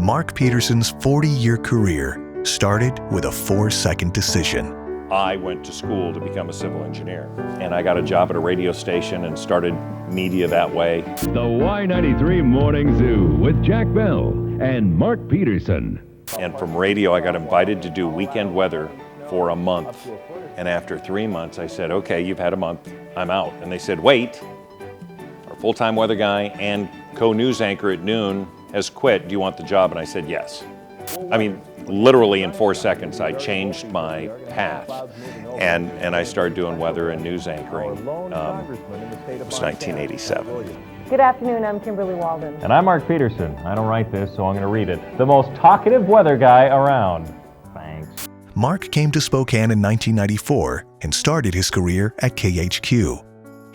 Mark Peterson's 40-year career started with a 4-second decision. I went to school to become a civil engineer, and I got a job at a radio station and started media that way. The Y93 Morning Zoo with Jack Bell and Mark Peterson. And from radio, I got invited to do weekend weather for a month. And after 3 months, I said, okay, you've had a month, I'm out. And they said, wait, our full-time weather guy and co-news anchor at noon has quit. Do you want the job? And I said, yes. I mean, literally in 4 seconds, I changed my path. And I started doing weather and news anchoring. It was 1987. Good afternoon, I'm Kimberly Walden. And I'm Mark Peterson. I don't write this, so I'm going to read it. The most talkative weather guy around. Thanks. Mark came to Spokane in 1994 and started his career at KHQ.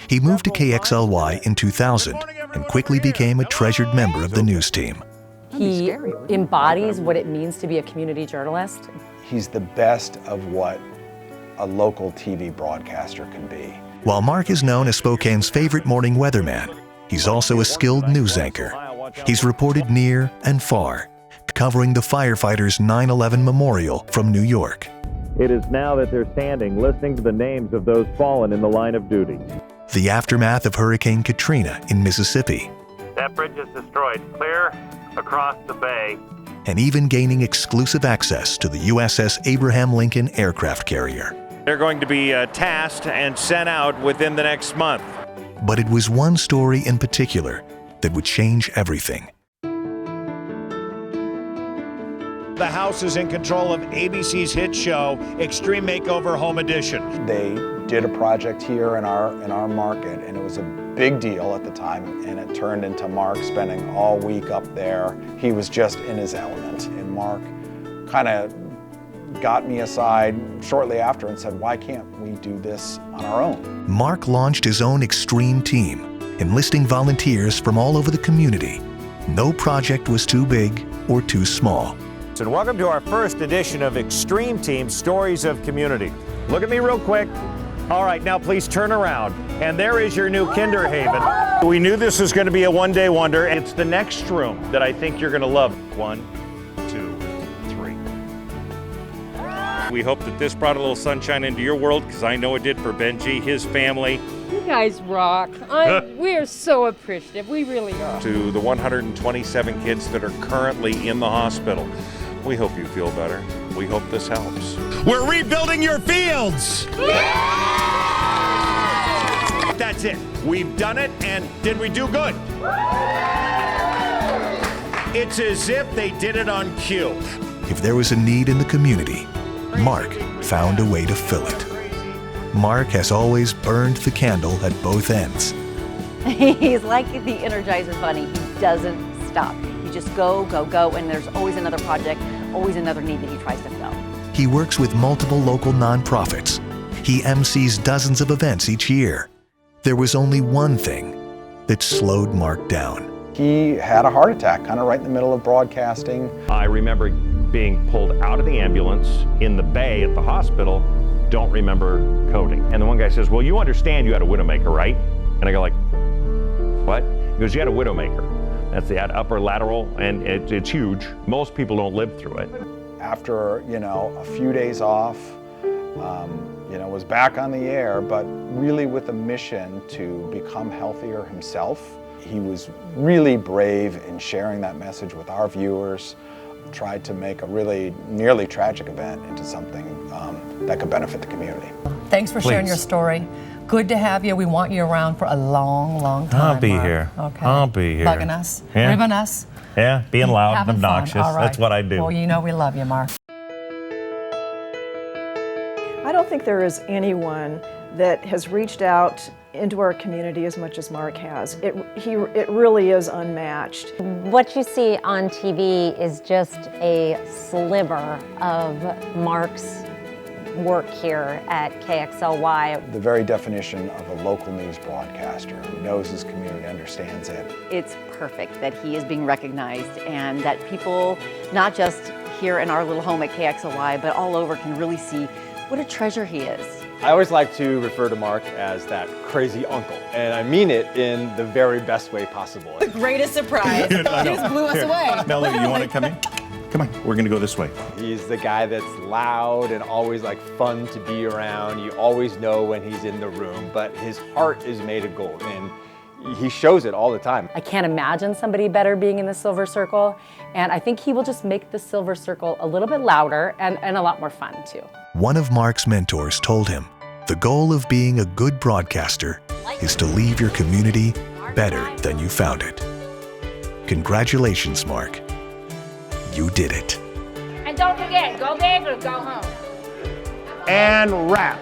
He moved to KXLY in 2000 and quickly became a treasured member of the news team. He embodies what it means to be a community journalist. He's the best of what a local TV broadcaster can be. While Mark is known as Spokane's favorite morning weatherman, he's also a skilled news anchor. He's reported near and far, covering the firefighters' 9/11 memorial from New York. It is now that they're standing, listening to the names of those fallen in the line of duty. The aftermath of Hurricane Katrina in Mississippi. That bridge is destroyed. Clear across the bay. And even gaining exclusive access to the USS Abraham Lincoln aircraft carrier. They're going to be tasked and sent out within the next month. But it was one story in particular that would change everything. The House is in control of ABC's hit show, Extreme Makeover Home Edition. They did a project here in our market, and it was a big deal at the time, and it turned into Mark spending all week up there. He was just in his element, and Mark kind of got me aside shortly after and said, why can't we do this on our own? Mark launched his own extreme team, enlisting volunteers from all over the community. No project was too big or too small. And welcome to our first edition of Extreme Team Stories of Community. Look at me real quick. All right, now please turn around. And there is your new Kinderhaven. We knew this was going to be a one-day wonder. It's the next room that I think you're going to love. 1, 2, 3. We hope that this brought a little sunshine into your world, because I know it did for Benji, his family. You guys rock. We are so appreciative. We really are. To the 127 kids that are currently in the hospital, we hope you feel better. We hope this helps. We're rebuilding your fields! Yeah! That's it. We've done it, and did we do good? It's as if they did it on cue. If there was a need in the community, Mark found a way to fill it. Mark has always burned the candle at both ends. He's like the Energizer Bunny. He doesn't stop. You just go, go, go, and there's always another project, always another need that he tries to fill. He works with multiple local nonprofits. He MCs dozens of events each year. There was only one thing that slowed Mark down. He had a heart attack, kind of right in the middle of broadcasting. I remember being pulled out of the ambulance in the bay at the hospital. Don't remember coding. And the one guy says, well, you understand you had a Widowmaker, right? And I go like, what? He goes, you had a Widowmaker. That's the upper lateral, and it's huge. Most people don't live through it. After, a few days off, was back on the air, but really with a mission to become healthier himself. He was really brave in sharing that message with our viewers, tried to make a really nearly tragic event into something that could benefit the community. Thanks for sharing your story. Good to have you. We want you around for a long, long time. I'll be Mark. here. Okay. I'll be here. Bugging us, Yeah. ribbing us. Yeah, being loud and having fun. obnoxious. All right. That's what I do. Well, you know we love you, Mark. I don't think there is anyone that has reached out into our community as much as Mark has. It really is unmatched. What you see on TV is just a sliver of Mark's work here at KXLY. The very definition of a local news broadcaster who knows his community, understands it. It's perfect that he is being recognized and that people, not just here in our little home at KXLY, but all over can really see what a treasure he is. I always like to refer to Mark as that crazy uncle, and I mean it in the very best way possible. The greatest surprise. He just blew us away. Melody, you want to come in? Come on, we're gonna go this way. He's the guy that's loud and always like fun to be around. You always know when he's in the room, but his heart is made of gold, and he shows it all the time. I can't imagine somebody better being in the Silver Circle, and I think he will just make the Silver Circle a little bit louder and a lot more fun too. One of Mark's mentors told him, the goal of being a good broadcaster is to leave your community better than you found it. Congratulations, Mark. You did it. And don't forget, go big or go home. And wrap.